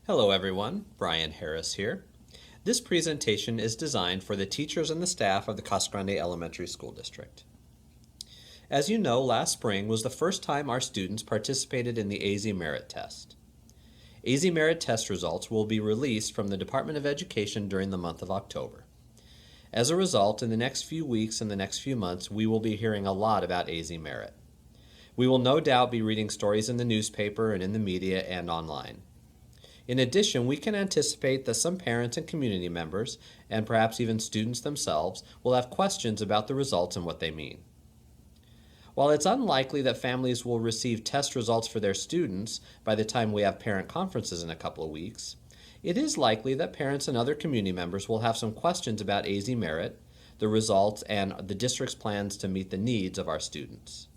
Hello everyone, Brian Harris here. This presentation is designed for the teachers and the staff of the Casa Grande Elementary School District. As you know, last spring was the first time our students participated in the AZMERIT test. AZMERIT test results will be released from the Department of Education during the month of October. As a result, in the next few weeks and the next few months, we will be hearing a lot about AZMERIT. We will no doubt be reading stories in the newspaper and in the media and online. In addition, we can anticipate that some parents and community members, and perhaps even students themselves, will have questions about the results and what they mean. While it's unlikely that families will receive test results for their students by the time we have parent conferences in a couple of weeks, it is likely that parents and other community members will have some questions about AZMERIT, the results, and the district's plans to meet the needs of our students.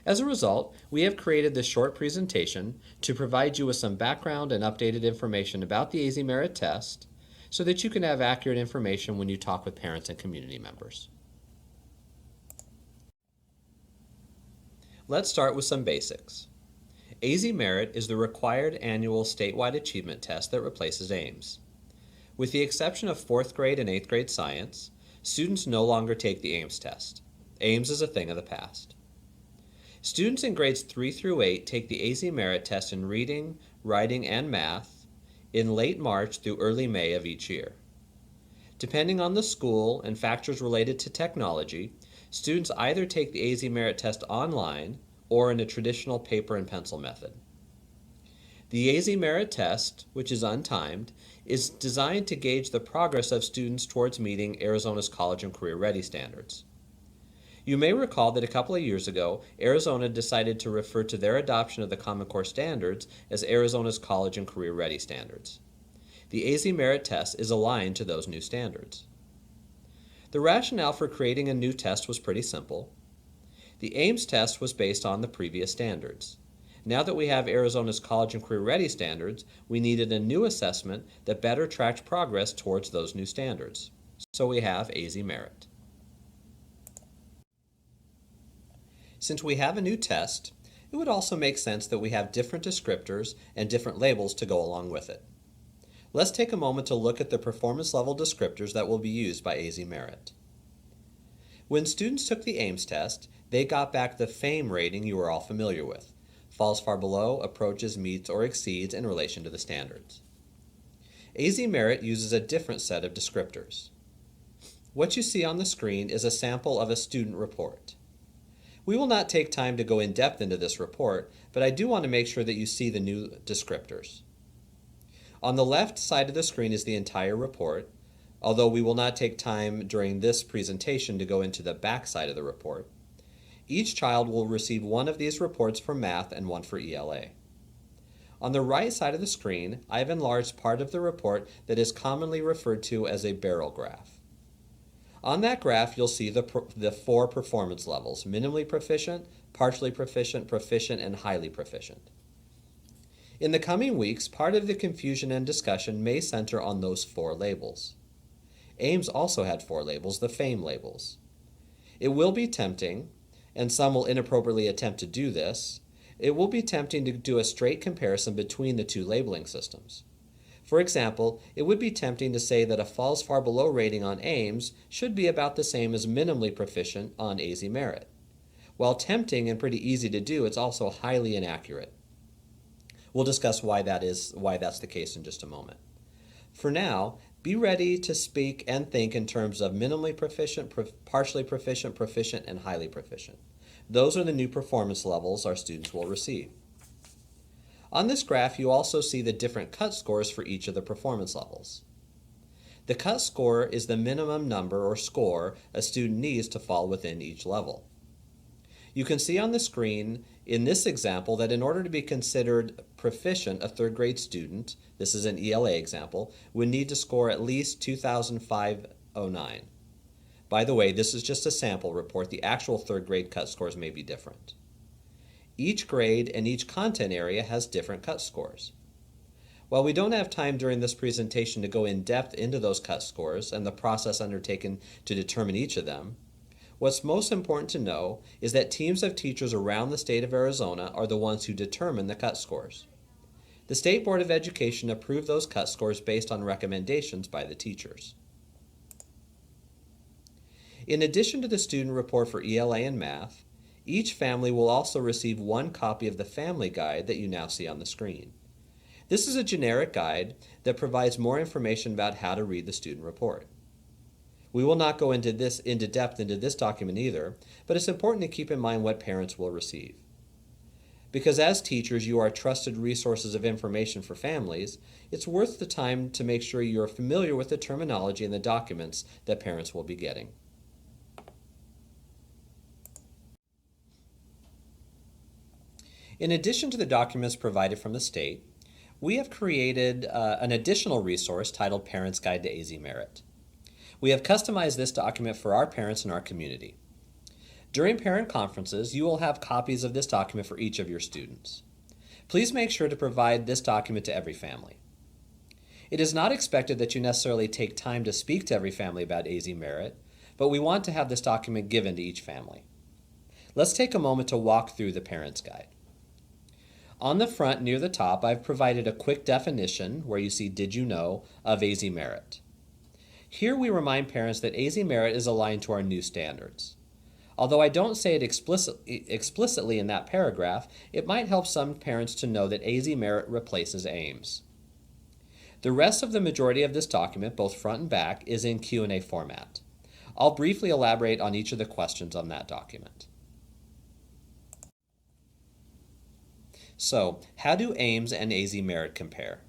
As a result, we have created this short presentation to provide you with some background and updated information about the AZMERIT test so that you can have accurate information when you talk with parents and community members. Let's start with some basics. AZMERIT is the required annual statewide achievement test that replaces AIMS. With the exception of 4th grade and 8th grade science, students no longer take the AIMS test. AIMS is a thing of the past. Students in grades 3 through 8 take the AZMERIT test in reading, writing, and math in late March through early May of each year. Depending on the school and factors related to technology, students either take the AZMERIT test online or in a traditional paper and pencil method. The AZMERIT test, which is untimed, is designed to gauge the progress of students towards meeting Arizona's College and Career Ready standards. You may recall that a couple of years ago, Arizona decided to refer to their adoption of the Common Core standards as Arizona's College and Career Ready standards. The AZMERIT test is aligned to those new standards. The rationale for creating a new test was pretty simple. The AIMS test was based on the previous standards. Now that we have Arizona's College and Career Ready standards, we needed a new assessment that better tracked progress towards those new standards. So we have AZMERIT. Since we have a new test, it would also make sense that we have different descriptors and different labels to go along with it. Let's take a moment to look at the performance level descriptors that will be used by AZMERIT. When students took the AIMS test, they got back the FAME rating you are all familiar with. Falls far below, approaches, meets, or exceeds in relation to the standards. AZMERIT uses a different set of descriptors. What you see on the screen is a sample of a student report. We will not take time to go in depth into this report, but I do want to make sure that you see the new descriptors. On the left side of the screen is the entire report, although we will not take time during this presentation to go into the back side of the report. Each child will receive one of these reports for math and one for ELA. On the right side of the screen, I have enlarged part of the report that is commonly referred to as a barrel graph. On that graph, you'll see the 4 performance levels: minimally proficient, partially proficient, proficient, and highly proficient. In the coming weeks, part of the confusion and discussion may center on those 4 labels. AIMS also had 4 labels, the FAME labels. It will be tempting, and some will inappropriately attempt to do this, it will be tempting to do a straight comparison between the 2 labeling systems. For example, it would be tempting to say that a falls far below rating on AIMS should be about the same as minimally proficient on AZMERIT. While tempting and pretty easy to do, it's also highly inaccurate. We'll discuss why that's the case in just a moment. For now, be ready to speak and think in terms of minimally proficient, partially proficient, proficient, and highly proficient. Those are the new performance levels our students will receive. On this graph, you also see the different cut scores for each of the performance levels. The cut score is the minimum number or score a student needs to fall within each level. You can see on the screen in this example that in order to be considered proficient, a 3rd grade student, this is an ELA example, would need to score at least 2,509. By the way, this is just a sample report. The actual 3rd grade cut scores may be different. Each grade and each content area has different cut scores. While we don't have time during this presentation to go in depth into those cut scores and the process undertaken to determine each of them, what's most important to know is that teams of teachers around the state of Arizona are the ones who determine the cut scores. The State Board of Education approved those cut scores based on recommendations by the teachers. In addition to the student report for ELA and math, each family will also receive one copy of the family guide that you now see on the screen. This is a generic guide that provides more information about how to read the student report. We will not go into depth into this document either, but it's important to keep in mind what parents will receive. Because as teachers, you are trusted resources of information for families, it's worth the time to make sure you are familiar with the terminology and the documents that parents will be getting. In addition to the documents provided from the state, we have created an additional resource titled Parents Guide to AZMERIT. We have customized this document for our parents in our community. During parent conferences, you will have copies of this document for each of your students. Please make sure to provide this document to every family. It is not expected that you necessarily take time to speak to every family about AZMERIT, but we want to have this document given to each family. Let's take a moment to walk through the Parents Guide. On the front near the top, I've provided a quick definition, where you see "Did you know?" of AZMERIT. Here we remind parents that AZMERIT is aligned to our new standards. Although I don't say it explicitly in that paragraph, it might help some parents to know that AZMERIT replaces AIMS. The rest of the majority of this document, both front and back, is in Q&A format. I'll briefly elaborate on each of the questions on that document. So, how do AIMS and AZMERIT compare?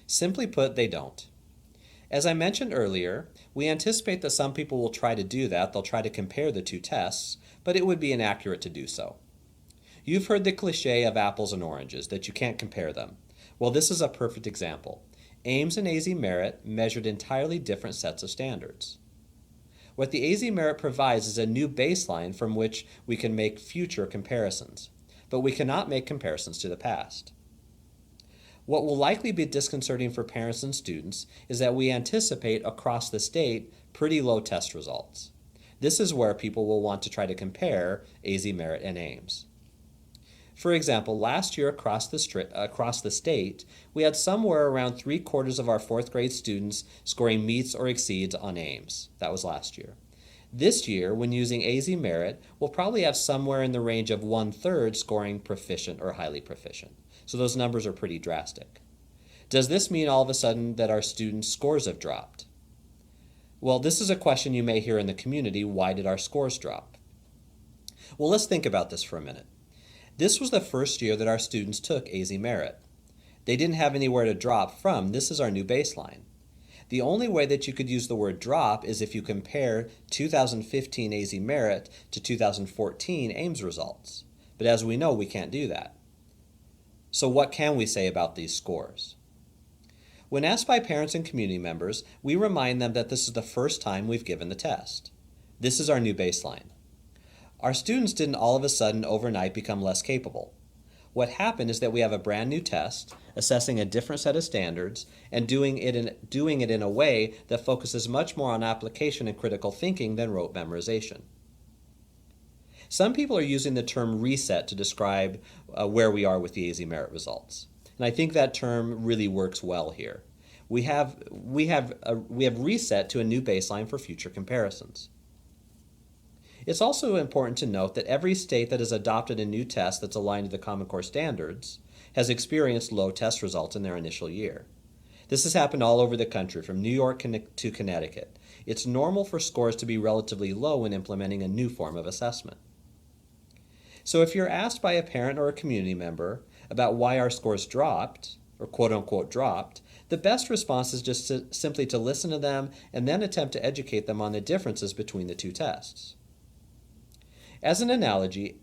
Simply put, they don't. As I mentioned earlier, we anticipate that some people will try to do that. They'll try to compare the two tests, but it would be inaccurate to do so. You've heard the cliche of apples and oranges, that you can't compare them. Well, this is a perfect example. AIMS and AZMERIT measured entirely different sets of standards. What the AZMERIT provides is a new baseline from which we can make future comparisons, but we cannot make comparisons to the past. What will likely be disconcerting for parents and students is that we anticipate across the state pretty low test results. This is where people will want to try to compare AZMERIT and AIMS. For example, last year across the state, we had somewhere around 3/4 of our 4th grade students scoring meets or exceeds on AIMS. That was last year. This year, when using AZMERIT, we'll probably have somewhere in the range of 1/3 scoring proficient or highly proficient. So those numbers are pretty drastic. Does this mean all of a sudden that our students' scores have dropped? Well, this is a question you may hear in the community. Why did our scores drop? Well, let's think about this for a minute. This was the first year that our students took AZMERIT. They didn't have anywhere to drop from. This is our new baseline. The only way that you could use the word drop is if you compare 2015 AZMERIT to 2014 AIMS results. But as we know, we can't do that. So what can we say about these scores? When asked by parents and community members, we remind them that this is the first time we've given the test. This is our new baseline. Our students didn't all of a sudden overnight become less capable. What happened is that we have a brand new test, assessing a different set of standards, and doing it in a way that focuses much more on application and critical thinking than rote memorization. Some people are using the term reset to describe where we are with the AZMERIT results. And I think that term really works well here. We have reset to a new baseline for future comparisons. It's also important to note that every state that has adopted a new test that's aligned to the Common Core standards has experienced low test results in their initial year. This has happened all over the country, from New York to Connecticut. It's normal for scores to be relatively low when implementing a new form of assessment. So if you're asked by a parent or a community member about why our scores dropped, or quote-unquote dropped, the best response is just simply to listen to them and then attempt to educate them on the differences between the two tests. As an analogy,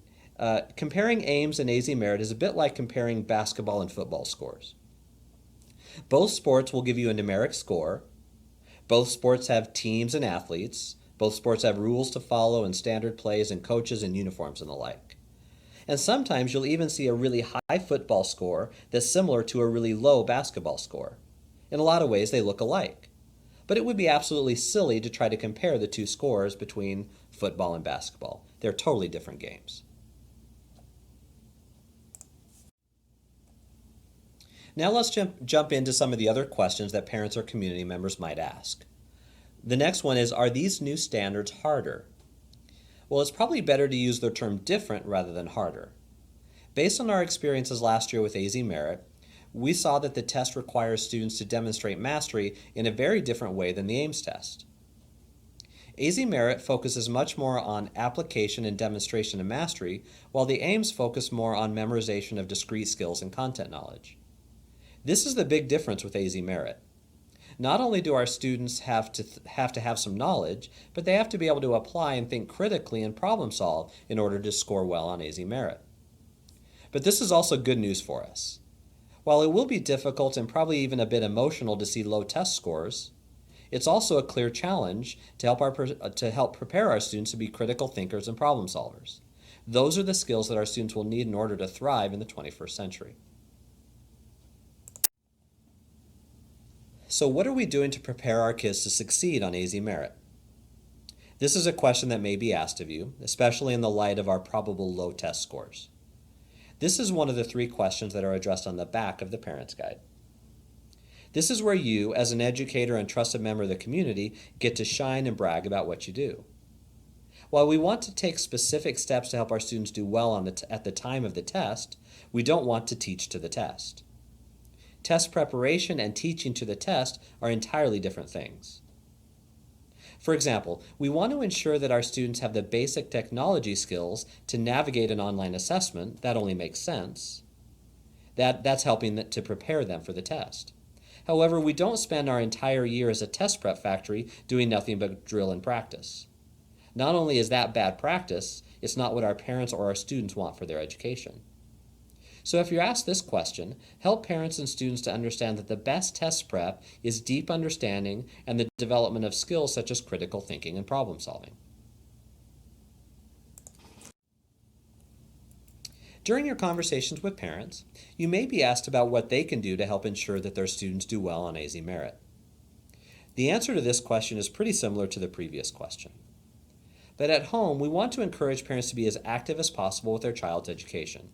comparing AIMS and AZMERIT is a bit like comparing basketball and football scores. Both sports will give you a numeric score. Both sports have teams and athletes. Both sports have rules to follow and standard plays and coaches and uniforms and the like. And sometimes you'll even see a really high football score that's similar to a really low basketball score. In a lot of ways, they look alike. But it would be absolutely silly to try to compare the two scores between football and basketball. They're totally different games. Now let's jump into some of the other questions that parents or community members might ask. The next one is, are these new standards harder? Well, it's probably better to use the term different rather than harder. Based on our experiences last year with AZMERIT, we saw that the test requires students to demonstrate mastery in a very different way than the AIMS test. AZMERIT focuses much more on application and demonstration of mastery, while the AIMS focus more on memorization of discrete skills and content knowledge. This is the big difference with AZMERIT. Not only do our students have to have some knowledge, but they have to be able to apply and think critically and problem solve in order to score well on AZMERIT. But this is also good news for us. While it will be difficult and probably even a bit emotional to see low test scores, it's also a clear challenge to help prepare our students to be critical thinkers and problem solvers. Those are the skills that our students will need in order to thrive in the 21st century. So what are we doing to prepare our kids to succeed on AZMERIT? This is a question that may be asked of you, especially in the light of our probable low test scores. This is one of the 3 questions that are addressed on the back of the Parent's Guide. This is where you, as an educator and trusted member of the community, get to shine and brag about what you do. While we want to take specific steps to help our students do well at the time of the test, we don't want to teach to the test. Test preparation and teaching to the test are entirely different things. For example, we want to ensure that our students have the basic technology skills to navigate an online assessment. That only makes sense. That's helping to prepare them for the test. However, we don't spend our entire year as a test prep factory doing nothing but drill and practice. Not only is that bad practice, it's not what our parents or our students want for their education. So if you're asked this question, help parents and students to understand that the best test prep is deep understanding and the development of skills such as critical thinking and problem solving. During your conversations with parents, you may be asked about what they can do to help ensure that their students do well on AZMERIT. The answer to this question is pretty similar to the previous question. But at home, we want to encourage parents to be as active as possible with their child's education.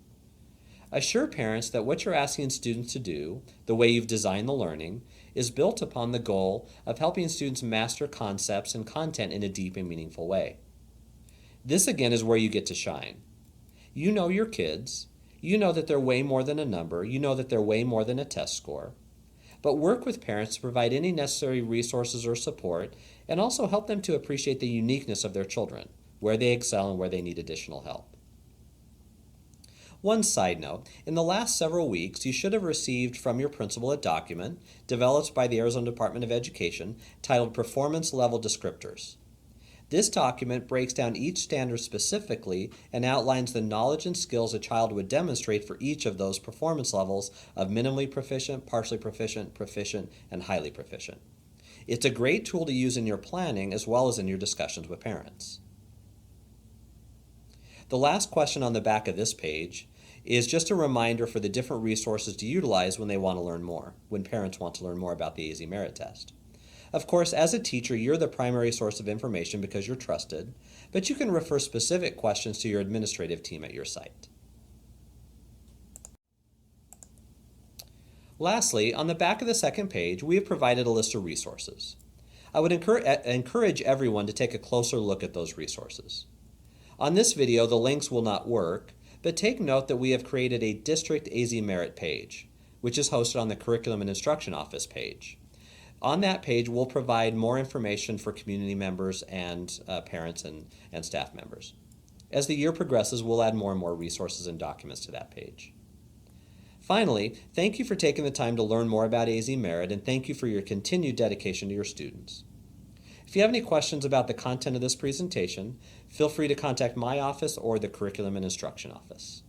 Assure parents that what you're asking students to do, the way you've designed the learning, is built upon the goal of helping students master concepts and content in a deep and meaningful way. This again is where you get to shine. You know your kids, you know that they're way more than a number, you know that they're way more than a test score, but work with parents to provide any necessary resources or support and also help them to appreciate the uniqueness of their children, where they excel and where they need additional help. One side note, in the last several weeks, you should have received from your principal a document developed by the Arizona Department of Education titled Performance Level Descriptors. This document breaks down each standard specifically and outlines the knowledge and skills a child would demonstrate for each of those performance levels of minimally proficient, partially proficient, proficient, and highly proficient. It's a great tool to use in your planning as well as in your discussions with parents. The last question on the back of this page is just a reminder for the different resources to utilize when they want to learn more, when parents want to learn more about the AZMERIT test. Of course, as a teacher, you're the primary source of information because you're trusted, but you can refer specific questions to your administrative team at your site. Lastly, on the back of the second page, we have provided a list of resources. I would encourage everyone to take a closer look at those resources. On this video, the links will not work, but take note that we have created a District AZMERIT page, which is hosted on the Curriculum and Instruction Office page. On that page, we'll provide more information for community members and parents and staff members. As the year progresses, we'll add more and more resources and documents to that page. Finally, thank you for taking the time to learn more about AZMERIT, and thank you for your continued dedication to your students. If you have any questions about the content of this presentation, feel free to contact my office or the Curriculum and Instruction Office.